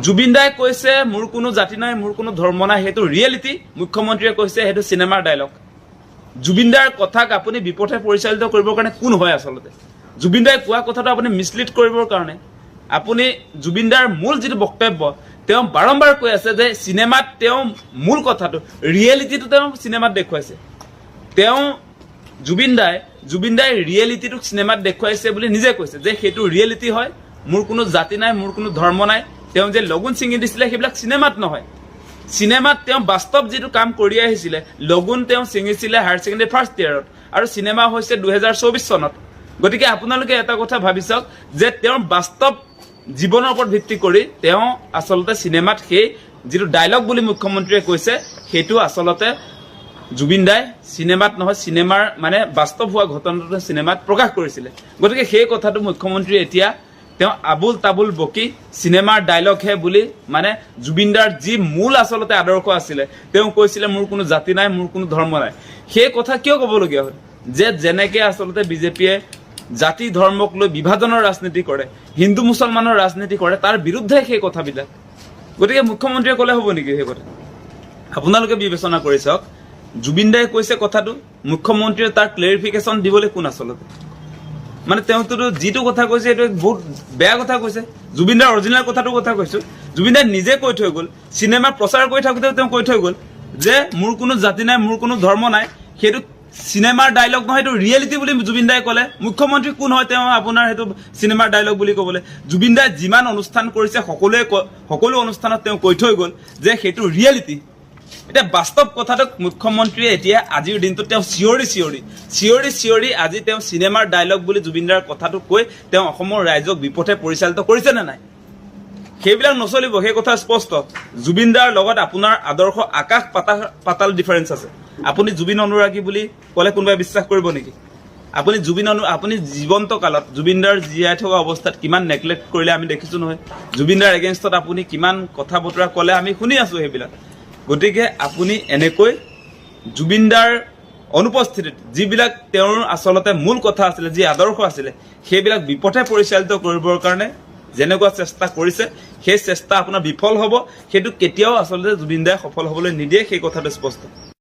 জুবিন দাই কৈছে মোৰ কোনো জাতি নাই, মোৰ কোনো ধৰ্ম নাই, সেইটো ৰিয়েলিটি। মুখ্যমন্ত্ৰীয়ে কৈছে সেইটো চিনেমাৰ ডায়লগ। জুবিন দাৰ কথাক আপুনি বিপথে পৰিচালিত কৰিবৰ কাৰণে কোন হয় আচলতে? জুবিন দাই কোৱা কথাটো আপুনি মিছলিড কৰিবৰ কাৰণে আপুনি জুবিন দাৰ মূল যিটো বক্তব্য তেওঁ বাৰম্বাৰ কৈ আছে যে চিনেমাত তেওঁ মূল কথাটো ৰিয়েলিটিটো তেওঁ চিনেমাত দেখুৱাইছে। তেওঁ জুবিন দাই ৰিয়েলিটিটো চিনেমাত দেখুৱাইছে বুলি নিজে কৈছে যে সেইটো ৰিয়েলিটি হয়, মোৰ কোনো জাতি নাই, মোৰ কোনো ধৰ্ম নাই। তেওঁ যে লগুণ ছিঙি দিছিলে সেইবিলাক চিনেমাত নহয়। চিনেমাত তেওঁ বাস্তৱ যিটো কাম কৰি আহিছিলে, লগুণ তেওঁ ছিঙিছিলে হায়াৰ ছেকেণ্ডেৰী ফাৰ্ষ্ট ইয়াৰত আৰু চিনেমা হৈছে 2024 চনত। গতিকে আপোনালোকে এটা কথা ভাবি চাওক যে তেওঁৰ বাস্তৱ জীৱনৰ ওপৰত ভিত্তি কৰি তেওঁ আচলতে চিনেমাত সেই যিটো ডায়লগ বুলি মুখ্যমন্ত্ৰীয়ে কৈছে সেইটো আচলতে জুবিন দাই চিনেমাত নহয়, চিনেমাৰ মানে বাস্তৱ হোৱা ঘটনাটো চিনেমাত প্ৰকাশ কৰিছিলে। গতিকে সেই কথাটো মুখ্যমন্ত্ৰী এতিয়া তেওঁ আবুল তাবুল বকি চিনেমাৰ ডায়লগহে বুলি মানে জুবিন দাৰ যি মূল আচলতে আদৰ্শ আছিলে, তেওঁ কৈছিলে মোৰ কোনো জাতি নাই, মোৰ কোনো ধৰ্ম নাই। সেই কথা কিয় ক'বলগীয়া হ'ল? যে যেনেকে আচলতে বিজেপিয়ে জাতি ধৰ্মক লৈ বিভাজনৰ ৰাজনীতি কৰে, হিন্দু মুছলমানৰ ৰাজনীতি কৰে, তাৰ বিৰুদ্ধে সেই কথাবিলাক। গতিকে মুখ্যমন্ত্ৰীয়ে ক'লে হ'ব নেকি সেই কথা? আপোনালোকে বিবেচনা কৰি চাওক। জুবিন দাই কৈছে কথাটো, মুখ্যমন্ত্ৰীয়ে তাৰ ক্লেৰিফিকেশ্যন দিবলৈ কোন আচলতে? মানে তেওঁতো যিটো কথা কৈছে এইটো বহুত বেয়া কথা কৈছে। জুবিন দাৰ অৰিজিনেল কথাটোৰ কথা কৈছো। জুবিন দাই নিজে কৈ থৈ গ'ল, চিনেমা প্ৰচাৰ কৰি থাকোঁতেও তেওঁ কৈ থৈ গ'ল যে মোৰ কোনো জাতি নাই, মোৰ কোনো ধৰ্ম নাই। সেইটো চিনেমাৰ ডায়লগ নহয়, সেইটো ৰিয়েলিটি বুলি জুবিন দাই ক'লে। মুখ্যমন্ত্ৰী কোন হয় তেওঁ আপোনাৰ সেইটো চিনেমাৰ ডায়লগ বুলি ক'বলৈ? জুবিন দাই যিমান অনুষ্ঠান কৰিছে সকলো অনুষ্ঠানত তেওঁ কৈ থৈ গ'ল যে সেইটো ৰিয়েলিটি। এতিয়া বাস্তৱ কথাটোক মুখ্যমন্ত্ৰীয়ে এতিয়া আজিৰ দিনটোত তেওঁ চিঞৰি আজি তেওঁ চিনেমাৰ ডায়লগ বুলি জুবিন দাৰ কথাটো কৈ তেওঁ অসমৰ ৰাইজক বিপথে পৰিচালিত কৰিছে নে নাই? সেইবিলাক নচলিব, সেই কথা স্পষ্ট। জুবিন দাৰ লগত আপোনাৰ আদৰ্শ আকাশ পাতাল ডিফাৰেঞ্চ আছে। আপুনি জুবিন অনুৰাগী বুলি ক'লে কোনোবাই বিশ্বাস কৰিব নেকি? আপুনি আপুনি জীৱন্ত কালত জুবিন দাৰ জীয়াই থকা অৱস্থাত কিমান নেগলেক্ট কৰিলে আমি দেখিছোঁ নহয়। জুবিন দাৰ এগেইনষ্টত আপুনি কিমান কথা বতৰা ক'লে আমি শুনি আছোঁ সেইবিলাক। গতিকে আপুনি এনেকৈ জুবিন দাৰ অনুপস্থিতিত যিবিলাক তেওঁৰ আচলতে মূল কথা আছিলে, যি আদৰ্শ আছিলে, সেইবিলাক বিপথে পৰিচালিত কৰিবৰ কাৰণে যেনেকুৱা চেষ্টা কৰিছে, সেই চেষ্টা আপোনাৰ বিফল হ'ব। সেইটো কেতিয়াও আচলতে জুবিন দাই সফল হ'বলৈ নিদিয়ে, সেই কথাটো স্পষ্ট।